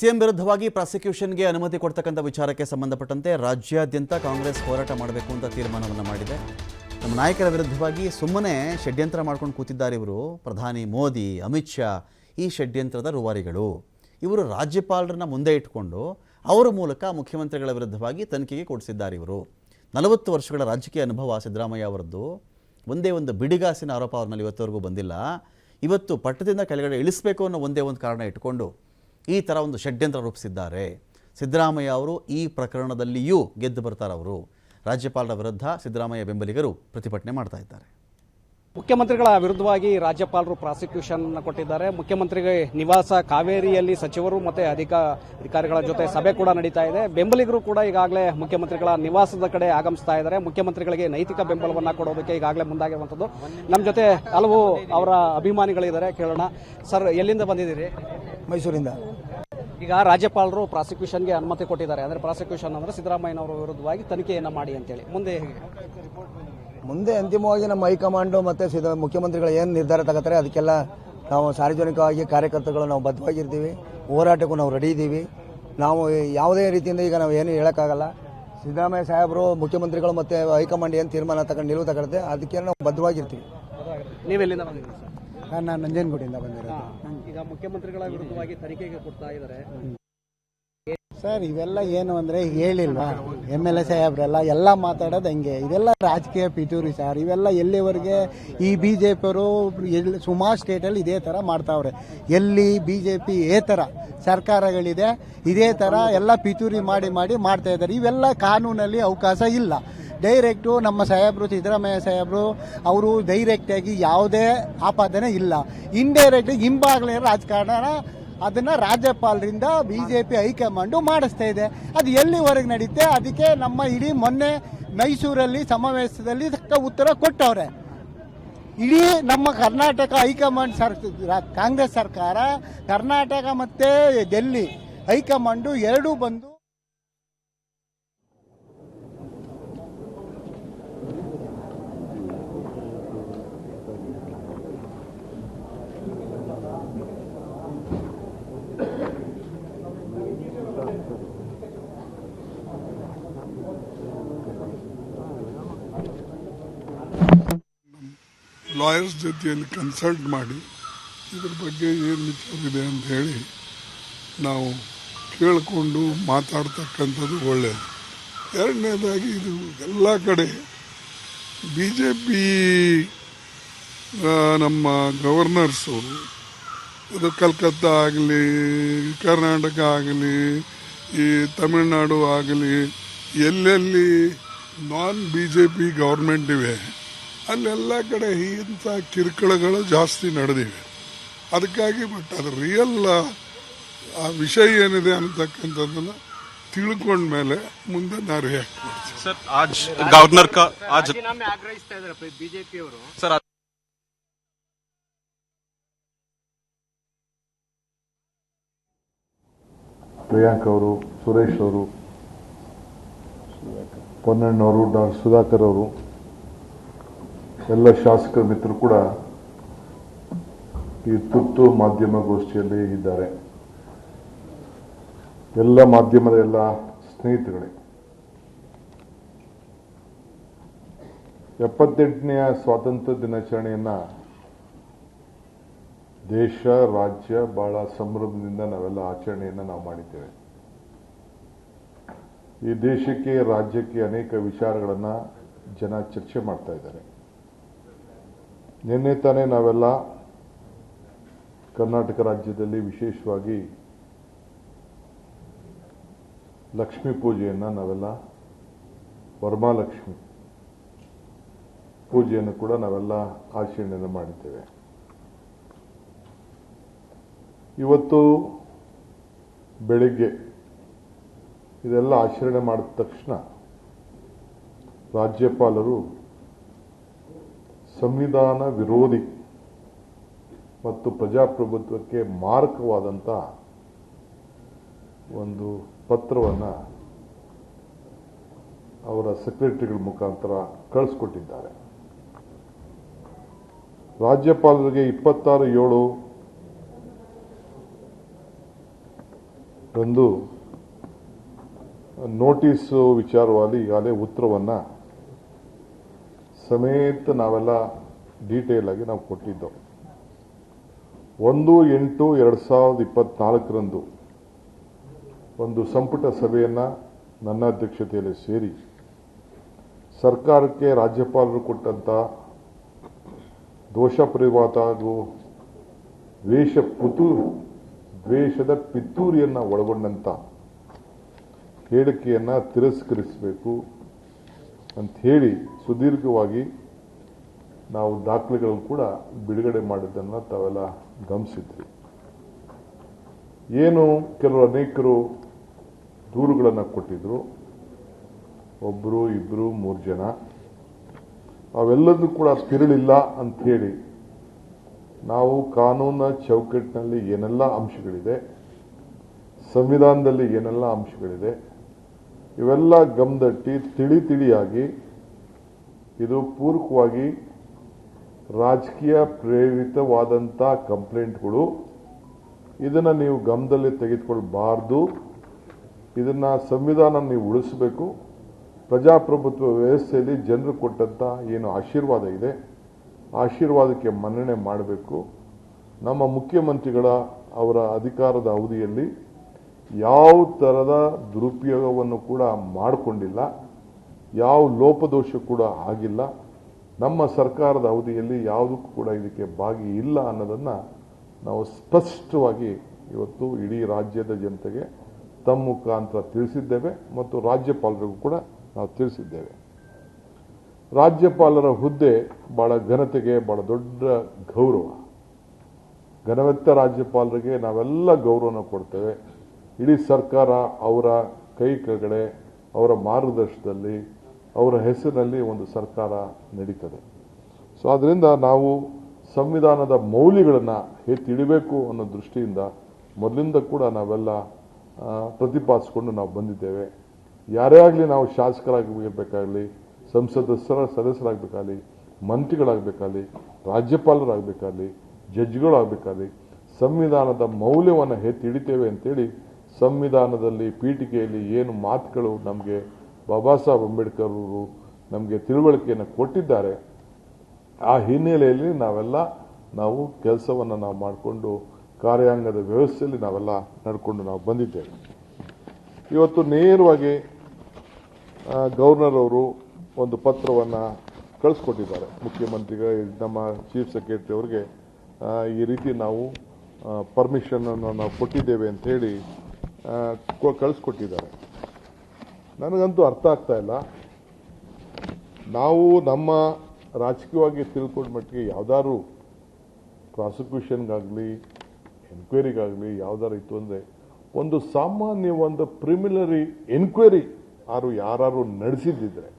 CM ವಿರುದ್ಧವಾಗಿ ಪ್ರಾಸಿಕ್ಯೂಷನ್ಗೆ ಅನುಮತಿ ಕೊಡ್ತಕ್ಕಂಥ ವಿಚಾರಕ್ಕೆ ಸಂಬಂಧಪಟ್ಟಂತೆ ರಾಜ್ಯಾದ್ಯಂತ ಕಾಂಗ್ರೆಸ್ ಹೋರಾಟ ಮಾಡಬೇಕು ಅಂತ ತೀರ್ಮಾನವನ್ನು ಮಾಡಿದೆ. ನಮ್ಮ ನಾಯಕರ ವಿರುದ್ಧವಾಗಿ ಸುಮ್ಮನೆ ಷಡ್ಯಂತ್ರ ಮಾಡ್ಕೊಂಡು ಕೂತಿದ್ದಾರೆ ಇವರು. ಪ್ರಧಾನಿ ಮೋದಿ, ಅಮಿತ್ ಶಾ ಈ ಷಡ್ಯಂತ್ರದ ರೂವಾರಿಗಳು. ಇವರು ರಾಜ್ಯಪಾಲರನ್ನ ಮುಂದೆ ಇಟ್ಕೊಂಡು ಅವರ ಮೂಲಕ ಮುಖ್ಯಮಂತ್ರಿಗಳ ವಿರುದ್ಧವಾಗಿ ತನಿಖೆಗೆ ಕೊಡಿಸಿದ್ದಾರೆ. ಇವರು 40 ವರ್ಷಗಳ ರಾಜಕೀಯ ಅನುಭವ ಸಿದ್ದರಾಮಯ್ಯ ಅವರದ್ದು. ಒಂದೇ ಒಂದು ಬಿಡಿಗಾಸಿನ ಆರೋಪ ಅವ್ರ ಮೇಲೆ ಇವತ್ತವರೆಗೂ ಬಂದಿಲ್ಲ. ಇವತ್ತು ಪಟ್ಟದಿಂದ ಕೆಳಗಡೆ ಇಳಿಸಬೇಕು ಅನ್ನೋ ಒಂದೇ ಒಂದು ಕಾರಣ ಇಟ್ಕೊಂಡು ಈ ಥರ ಒಂದು ಷಡ್ಯಂತ್ರ ರೂಪಿಸಿದ್ದಾರೆ. ಸಿದ್ದರಾಮಯ್ಯ ಅವರು ಈ ಪ್ರಕರಣದಲ್ಲಿಯೂ ಗೆದ್ದು ಬರ್ತಾರೆ. ಅವರು ರಾಜ್ಯಪಾಲರ ವಿರುದ್ಧ ಸಿದ್ದರಾಮಯ್ಯ ಬೆಂಬಲಿಗರು ಪ್ರತಿಭಟನೆ ಮಾಡ್ತಾ ಇದ್ದಾರೆ. ಮುಖ್ಯಮಂತ್ರಿಗಳ ವಿರುದ್ಧವಾಗಿ ರಾಜ್ಯಪಾಲರು ಪ್ರಾಸಿಕ್ಯೂಷನ್ ಕೊಟ್ಟಿದ್ದಾರೆ. ಮುಖ್ಯಮಂತ್ರಿಗೆ ನಿವಾಸ ಕಾವೇರಿಯಲ್ಲಿ ಸಚಿವರು ಮತ್ತು ಅಧಿಕಾರಿಗಳ ಜೊತೆ ಸಭೆ ಕೂಡ ನಡೀತಾ ಇದೆ. ಬೆಂಬಲಿಗರು ಕೂಡ ಈಗಾಗಲೇ ಮುಖ್ಯಮಂತ್ರಿಗಳ ನಿವಾಸದ ಕಡೆ ಆಗಮಿಸ್ತಾ ಇದ್ದಾರೆ. ಮುಖ್ಯಮಂತ್ರಿಗಳಿಗೆ ನೈತಿಕ ಬೆಂಬಲವನ್ನು ಕೊಡೋದಕ್ಕೆ ಈಗಾಗಲೇ ಮುಂದಾಗಿರುವಂಥದ್ದು. ನಮ್ಮ ಜೊತೆ ಹಲವು ಅವರ ಅಭಿಮಾನಿಗಳಿದ್ದಾರೆ, ಕೇಳೋಣ. ಸರ್, ಎಲ್ಲಿಂದ ಬಂದಿದ್ದೀರಿ? ಮೈಸೂರಿಂದ. ಈಗ ರಾಜ್ಯಪಾಲರು ಪ್ರಾಸಿಕ್ಯೂಷನ್ಗೆ ಅನುಮತಿ ಕೊಟ್ಟಿದ್ದಾರೆ. ಅಂದರೆ ಪ್ರಾಸಿಕ್ಯೂಷನ್ ಅಂದರೆ ಸಿದ್ದರಾಮಯ್ಯನವರ ವಿರುದ್ಧವಾಗಿ ತನಿಖೆಯನ್ನು ಮಾಡಿ ಅಂತೇಳಿ. ಮುಂದೆ ಅಂತಿಮವಾಗಿ ನಮ್ಮ ಹೈಕಮಾಂಡು ಮತ್ತು ಮುಖ್ಯಮಂತ್ರಿಗಳು ಏನು ನಿರ್ಧಾರ ತಗೋತಾರೆ ಅದಕ್ಕೆಲ್ಲ ನಾವು ಸಾರ್ವಜನಿಕವಾಗಿ ಕಾರ್ಯಕರ್ತಗಳು ನಾವು ಬದ್ಧವಾಗಿರ್ತೀವಿ. ಹೋರಾಟಕ್ಕೂ ನಾವು ರೆಡಿ ಇದ್ದೀವಿ. ನಾವು ಯಾವುದೇ ರೀತಿಯಿಂದ ಈಗ ನಾವು ಏನು ಹೇಳೋಕ್ಕಾಗಲ್ಲ. ಸಿದ್ದರಾಮಯ್ಯ ಸಾಹೇಬರು, ಮುಖ್ಯಮಂತ್ರಿಗಳು ಮತ್ತು ಹೈಕಮಾಂಡ್ ಏನು ತೀರ್ಮಾನ ನಿಲುವು ತಗೊಳುತ್ತೆ ಅದಕ್ಕೆ ನಾವು ಬದ್ಧವಾಗಿರ್ತೀವಿ. ನೀವೆಲ್ಲಿಂದ ಬಂದಿದ್ದೀರಿ ಸರ್? ನಾನು ನಂಜನಗೂಡಿಂದ ಬಂದಿರೋದು. ಈಗ ಮುಖ್ಯಮಂತ್ರಿಗಳ ವಿರುದ್ಧವಾಗಿ ತನಿಖೆಗೆ ಕೊಡ್ತಾ ಇದ್ದಾರೆ ಸರ್. ಇವೆಲ್ಲ ಏನು ಅಂದರೆ ಹೇಳಿಲ್ವಾ, MLA ಸಾಹೇಬ್ರೆಲ್ಲ ಎಲ್ಲ ಮಾತಾಡೋದು ಹಂಗೆ. ಇದೆಲ್ಲ ರಾಜಕೀಯ ಪಿತೂರಿ ಸರ್. ಇವೆಲ್ಲ ಎಲ್ಲಿವರೆಗೆ ಈ BJP ಅವರು ಸುಮಾರು ಸ್ಟೇಟಲ್ಲಿ ಇದೇ ಥರ ಮಾಡ್ತಾವ್ರೆ. ಎಲ್ಲಿ BJP ಥರ ಸರ್ಕಾರಗಳಿದೆ ಇದೇ ಥರ ಎಲ್ಲ ಪಿತೂರಿ ಮಾಡಿ ಮಾಡ್ತಾ ಇದ್ದಾರೆ. ಇವೆಲ್ಲ ಕಾನೂನಲ್ಲಿ ಅವಕಾಶ ಇಲ್ಲ. ಡೈರೆಕ್ಟು ನಮ್ಮ ಸಾಹೇಬರು ಸಿದ್ದರಾಮಯ್ಯ ಸಾಹೇಬರು ಅವರು ಡೈರೆಕ್ಟಾಗಿ ಯಾವುದೇ ಆಪಾದನೆ ಇಲ್ಲ. ಇಂಡೈರೆಕ್ಟಾಗಿ ಹಿಂಬಾಗಲೇ ರಾಜಕಾರಣ ಅದನ್ನು ರಾಜ್ಯಪಾಲರಿಂದ BJP ಹೈಕಮಾಂಡು ಮಾಡಿಸ್ತಾ ಇದೆ. ಅದು ಎಲ್ಲಿವರೆಗೆ ನಡೀತೆ ಅದಕ್ಕೆ ನಮ್ಮ ಇಡೀ ಮೊನ್ನೆ ಮೈಸೂರಲ್ಲಿ ಸಮಾವೇಶದಲ್ಲಿ ಉತ್ತರ ಕೊಟ್ಟವ್ರೆ. ಇಡೀ ನಮ್ಮ ಕರ್ನಾಟಕ ಹೈಕಮಾಂಡ್ ಕಾಂಗ್ರೆಸ್ ಸರ್ಕಾರ, ಕರ್ನಾಟಕ ಮತ್ತು ಡೆಲ್ಲಿ ಹೈಕಮಾಂಡು ಎರಡೂ ಬಂದು ಲಾಯರ್ಸ್ ಜೊತೆಯಲ್ಲಿ ಕನ್ಸಲ್ಟ್ ಮಾಡಿ ಇದ್ರ ಬಗ್ಗೆ ಏನು ವಿಚಾರ ಇದೆ ಅಂತ ಹೇಳಿ ನಾವು ಕೇಳಿಕೊಂಡು ಮಾತಾಡ್ತಕ್ಕಂಥದ್ದು ಒಳ್ಳೆಯದು. ಎರಡನೇದಾಗಿ ಇದು ಎಲ್ಲ ಕಡೆ BJP ನಮ್ಮ ಗವರ್ನರ್ಸು, ಇದು ಕಲ್ಕತ್ತಾ ಆಗಲಿ, ಕರ್ನಾಟಕ ಆಗಲಿ, ಈ ತಮಿಳುನಾಡು ಆಗಲಿ, ಎಲ್ಲೆಲ್ಲಿ BJP ಗೌರ್ಮೆಂಟ್ ಇವೆ ಅಲ್ಲೆಲ್ಲ ಕಡೆ ಇಂಥ ಕಿರುಕುಳಗಳು ಜಾಸ್ತಿ ನಡೆದಿವೆ. ಅದಕ್ಕಾಗಿ ಅದು ರಿಯಲ್ ಆ ವಿಷಯ ಏನಿದೆ ಅಂತಕ್ಕಂಥದ್ದನ್ನು ತಿಳ್ಕೊಂಡ್ಮೇಲೆ ಮುಂದೆ ನಾವು ರಿಯಾಕ್ಟ್ ಮಾಡ್ತೀವಿ. ಸರ್, ಗವರ್ನರ್ ಆಗ್ರಹಿಸ್ತಾ ಇದ್ದಾರೆ BJP ಅವರು. ಸರ್, ಪ್ರಿಯಾಂಕ್ ಅವರು, ಸುರೇಶ್ ಅವರು, ಪೊನ್ನಣ್ಣವರು, ಡಾಕ್ಟರ್ ಸುಧಾಕರ್ ಅವರು, ಎಲ್ಲ ಶಾಸಕರ ಮಿತ್ರರು ಕೂಡ ಈ ತುರ್ತು ಮಾಧ್ಯಮಗೋಷ್ಠಿಯಲ್ಲಿ ಇದ್ದಾರೆ. ಎಲ್ಲ ಮಾಧ್ಯಮದ ಎಲ್ಲ ಸ್ನೇಹಿತರುಗಳೇ, 78ನೇ ಸ್ವಾತಂತ್ರ್ಯ ದಿನಾಚರಣೆಯನ್ನ ದೇಶ, ರಾಜ್ಯ ಬಹಳ ಸಂಭ್ರಮದಿಂದ ನಾವೆಲ್ಲ ಆಚರಣೆಯನ್ನ ನಾವು ಮಾಡಿದ್ದೇವೆ. ಈ ದೇಶಕ್ಕೆ, ರಾಜ್ಯಕ್ಕೆ ಅನೇಕ ವಿಚಾರಗಳನ್ನ ಜನ ಚರ್ಚೆ ಮಾಡ್ತಾ ಇದ್ದಾರೆ. ನಿನ್ನೆ ತಾನೇ ನಾವೆಲ್ಲ ಕರ್ನಾಟಕ ರಾಜ್ಯದಲ್ಲಿ ವಿಶೇಷವಾಗಿ ಲಕ್ಷ್ಮೀ ಪೂಜೆಯನ್ನು ನಾವೆಲ್ಲ ವರಮಹಾಲಕ್ಷ್ಮಿ ಪೂಜೆಯನ್ನು ಕೂಡ ನಾವೆಲ್ಲ ಆಚರಣೆಯನ್ನು ಮಾಡಿದ್ದೇವೆ. ಇವತ್ತು ಬೆಳಿಗ್ಗೆ ಇದೆಲ್ಲ ಆಚರಣೆ ಮಾಡಿದ ತಕ್ಷಣ ರಾಜ್ಯಪಾಲರು ಸಂವಿಧಾನ ವಿರೋಧಿ ಮತ್ತು ಪ್ರಜಾಪ್ರಭುತ್ವಕ್ಕೆ ಮಾರಕವಾದಂಥ ಒಂದು ಪತ್ರವನ್ನು ಅವರ ಸೆಕ್ರೆಟರಿಗಳ ಮುಖಾಂತರ ಕಳಿಸ್ಕೊಟ್ಟಿದ್ದಾರೆ. ರಾಜ್ಯಪಾಲರಿಗೆ 26/7 ರಂದು ನೋಟಿಸು ವಿಚಾರವಾಗಿ ಈಗಾಗಲೇ ಉತ್ತರವನ್ನು ಸಮೇತ ನಾವೆಲ್ಲ ಡೀಟೇಲ್ ಆಗಿ ನಾವು ಕೊಟ್ಟಿದ್ದೆವು. 1/8/2024 ಒಂದು ಸಂಪುಟ ಸಭೆಯನ್ನು ನನ್ನ ಅಧ್ಯಕ್ಷತೆಯಲ್ಲಿ ಸೇರಿ ಸರ್ಕಾರಕ್ಕೆ ರಾಜ್ಯಪಾಲರು ಕೊಟ್ಟಂತ ದೋಷ ಪರಿವಾತ ಹಾಗೂ ದ್ವೇಷದ ಪಿತೂರಿಯನ್ನು ಒಳಗೊಂಡಂತ ಹೇಳಿಕೆಯನ್ನು ತಿರಸ್ಕರಿಸಬೇಕು ಅಂತ ಹೇಳಿ ಸುದೀರ್ಘವಾಗಿ ನಾವು ದಾಖಲೆಗಳನ್ನು ಕೂಡ ಬಿಡುಗಡೆ ಮಾಡಿದ್ದನ್ನು ತಾವೆಲ್ಲ ಗಮನಿಸಿದ್ರಿ. ಏನು ಕೆಲವರು ಅನೇಕರು ದೂರುಗಳನ್ನು ಕೊಟ್ಟಿದ್ರು, ಒಬ್ಬರು ಇಬ್ಬರು 3 ಜನ, ಅವೆಲ್ಲದೂ ಕೂಡ ತಿರುಳಿಲ್ಲ ಅಂತ ಹೇಳಿ ನಾವು ಕಾನೂನಿನ ಚೌಕಟ್ಟಿನಲ್ಲಿ ಏನೆಲ್ಲ ಅಂಶಗಳಿದೆ, ಸಂವಿಧಾನದಲ್ಲಿ ಏನೆಲ್ಲ ಅಂಶಗಳಿದೆ, ಇವೆಲ್ಲ ಗಮನದಟ್ಟಿ ತಿಳಿಯಾಗಿ ಇದು ಪೂರಕವಾಗಿ ರಾಜಕೀಯ ಪ್ರೇರಿತವಾದಂಥ ಕಂಪ್ಲೇಂಟ್ಗಳು, ಇದನ್ನು ನೀವು ಗಮನದಲ್ಲಿ ತೆಗೆದುಕೊಳ್ಬಾರ್ದು, ಇದನ್ನ ಸಂವಿಧಾನ ನೀವು ಉಳಿಸಬೇಕು, ಪ್ರಜಾಪ್ರಭುತ್ವ ವ್ಯವಸ್ಥೆಯಲ್ಲಿ ಜನರು ಕೊಟ್ಟಂತ ಏನು ಆಶೀರ್ವಾದ ಇದೆ ಆಶೀರ್ವಾದಕ್ಕೆ ಮನ್ನಣೆ ಮಾಡಬೇಕು. ನಮ್ಮ ಮುಖ್ಯಮಂತ್ರಿಗಳ ಅವರ ಅಧಿಕಾರದ ಅವಧಿಯಲ್ಲಿ ಯಾವ ಥರದ ದುರುಪಯೋಗವನ್ನು ಕೂಡ ಮಾಡಿಕೊಂಡಿಲ್ಲ, ಯಾವ ಲೋಪದೋಷ ಕೂಡ ಆಗಿಲ್ಲ, ನಮ್ಮ ಸರ್ಕಾರದ ಅವಧಿಯಲ್ಲಿ ಯಾವುದಕ್ಕೂ ಕೂಡ ಇದಕ್ಕೆ ಭಾಗಿ ಇಲ್ಲ ಅನ್ನೋದನ್ನು ನಾವು ಸ್ಪಷ್ಟವಾಗಿ ಇವತ್ತು ಇಡೀ ರಾಜ್ಯದ ಜನತೆಗೆ ತಮ್ಮ ಮುಖಾಂತರ ತಿಳಿಸಿದ್ದೇವೆ ಮತ್ತು ರಾಜ್ಯಪಾಲರಿಗೂ ಕೂಡ ನಾವು ತಿಳಿಸಿದ್ದೇವೆ. ರಾಜ್ಯಪಾಲರ ಹುದ್ದೆ ಬಹಳ ಘನತೆಗೆ ಬಹಳ ದೊಡ್ಡ ಗೌರವ. ಘನವೆತ್ತ ರಾಜ್ಯಪಾಲರಿಗೆ ನಾವೆಲ್ಲ ಗೌರವನ ಕೊಡ್ತೇವೆ. ಇಡೀ ಸರ್ಕಾರ ಅವರ ಕೈ ಕೆಳಗಡೆ ಅವರ ಮಾರ್ಗದರ್ಶನದಲ್ಲಿ ಅವರ ಹೆಸರಿನಲ್ಲಿ ಒಂದು ಸರ್ಕಾರ ನಡೀತದೆ. ಸೊ ಅದರಿಂದ ನಾವು ಸಂವಿಧಾನದ ಮೌಲ್ಯಗಳನ್ನು ಎತ್ತಿಡಬೇಕು ಅನ್ನೋ ದೃಷ್ಟಿಯಿಂದ ಮೊದಲಿಂದ ಕೂಡ ನಾವೆಲ್ಲ ಪ್ರತಿಪಾದಿಸಿಕೊಂಡು ನಾವು ಬಂದಿದ್ದೇವೆ. ಯಾರೇ ಆಗಲಿ, ನಾವು ಶಾಸಕರಾಗಬೇಕಾಗಲಿ, ಸದಸ್ಯರಾಗಬೇಕಾಗಲಿ, ಮಂತ್ರಿಗಳಾಗಬೇಕಾಗಲಿ, ರಾಜ್ಯಪಾಲರಾಗಬೇಕಾಗಲಿ, ಜಡ್ಜ್ಗಳಾಗಬೇಕಾಗಲಿ, ಸಂವಿಧಾನದ ಮೌಲ್ಯವನ್ನು ಎತ್ತಿ ಹಿಡಿತೇವೆ ಅಂತೇಳಿ ಸಂವಿಧಾನದಲ್ಲಿ ಪೀಠಿಕೆಯಲ್ಲಿ ಏನು ಮಾತುಗಳು ನಮಗೆ ಬಾಬಾ ಸಾಹೇಬ್ ಅಂಬೇಡ್ಕರ್ ಅವರು ನಮಗೆ ತಿಳುವಳಿಕೆಯನ್ನು ಕೊಟ್ಟಿದ್ದಾರೆ, ಆ ಹಿನ್ನೆಲೆಯಲ್ಲಿ ನಾವು ಕೆಲಸವನ್ನು ನಾವು ಮಾಡಿಕೊಂಡು ಕಾರ್ಯಾಂಗದ ವ್ಯವಸ್ಥೆಯಲ್ಲಿ ನಾವೆಲ್ಲ ನಡ್ಕೊಂಡು ನಾವು ಬಂದಿದ್ದೇವೆ. ಇವತ್ತು ನೇರವಾಗಿ ಗವರ್ನರ್ ಅವರು ಒಂದು ಪತ್ರವನ್ನು ಕಳಿಸ್ಕೊಟ್ಟಿದ್ದಾರೆ ಮುಖ್ಯಮಂತ್ರಿಗಳು, ನಮ್ಮ ಚೀಫ್ ಸೆಕ್ರೆಟರಿ ಅವರಿಗೆ ಈ ರೀತಿ ನಾವು ಪರ್ಮಿಷನ್ ಅನ್ನು ನಾವು ಕೊಟ್ಟಿದ್ದೇವೆ ಅಂತ ಹೇಳಿ ಕಳಿಸ್ಕೊಟ್ಟಿದ್ದಾರೆ. ನನಗಂತೂ ಅರ್ಥ ಆಗ್ತಾ ಇಲ್ಲ. ನಾವು ನಮ್ಮ ರಾಜಕೀಯವಾಗಿ ತಿಳ್ಕೊಂಡ ಮಟ್ಟಿಗೆ ಯಾವ್ದಾದ್ರು ಪ್ರಾಸಿಕ್ಯೂಷನ್ಗಾಗಲಿ ಎನ್ಕ್ವೈರಿಗಾಗಲಿ ಯಾವ್ದಾರು ಇತ್ತು ಅಂದರೆ ಒಂದು ಸಾಮಾನ್ಯ ಒಂದು ಪ್ರಿಮಿನರಿ ಎನ್ಕ್ವೈರಿ ಯಾರು ನಡೆಸಿದ್ದಿದ್ರೆ,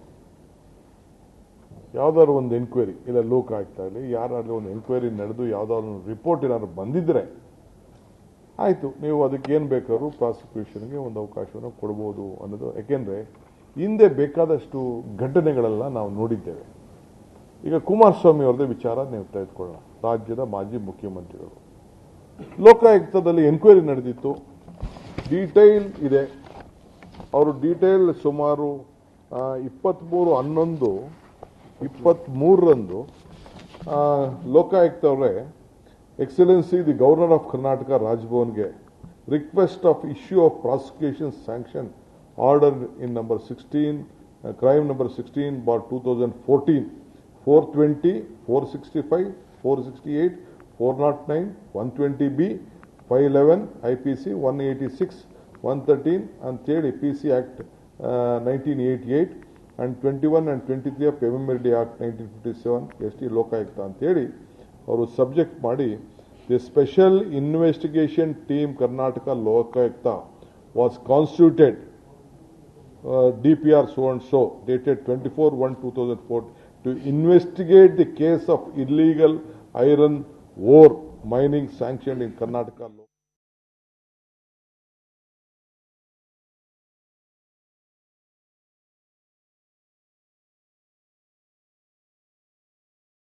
ಯಾವ್ದಾದ್ರು ಒಂದು ಎನ್ಕ್ವೈರಿ ಇಲ್ಲ ಲೋಕಾಯುಕ್ತ ಆಗಲಿ ಯಾರಾಗಲಿ ಒಂದು ಎನ್ಕ್ವೈರಿ ನಡೆದು ಯಾವ್ದಾದ್ರು ರಿಪೋರ್ಟ್ ಏನಾದ್ರು ಬಂದಿದ್ರೆ ಆಯಿತು, ನೀವು ಅದಕ್ಕೆ ಏನು ಬೇಕಾದ್ರೂ ಪ್ರಾಸಿಕ್ಯೂಷನ್ಗೆ ಒಂದು ಅವಕಾಶವನ್ನು ಕೊಡ್ಬೋದು ಅನ್ನೋದು. ಯಾಕೆಂದರೆ ಹಿಂದೆ ಬೇಕಾದಷ್ಟು ಘಟನೆಗಳೆಲ್ಲ ನಾವು ನೋಡಿದ್ದೇವೆ. ಈಗ ಕುಮಾರಸ್ವಾಮಿ ಅವ್ರದ್ದೇ ವಿಚಾರ ನೀವು ತೆಗೆದುಕೊಳ್ಳೋಣ. ರಾಜ್ಯದ ಮಾಜಿ ಮುಖ್ಯಮಂತ್ರಿಗಳು, ಲೋಕಾಯುಕ್ತದಲ್ಲಿ ಎನ್ಕ್ವೈರಿ ನಡೆದಿತ್ತು, ಡೀಟೈಲ್ ಇದೆ. ಅವರು ಡೀಟೇಲ್ ಸುಮಾರು 23/11/23 ಲೋಕಾಯುಕ್ತವರೇ excellency the governor of Karnataka ರಾಜಭವನ್ಗೆ request of issue of prosecution sanction order in number 16 crime number 16/2014 420 465 468 409 120B 511 IPC 186 113 ಅಂತೇಳಿ PC Act 1988 and 21 and 23 of MMLD Act 1957 ST Lokayukta ಅಂತೇಳಿ ಅವರು ಸಬ್ಜೆಕ್ಟ್ ಮಾಡಿ the special investigation team Karnataka Lokayukta was constituted DPR so and so dated 24/1/2004 to investigate the case of illegal iron ore mining sanctioned in Karnataka.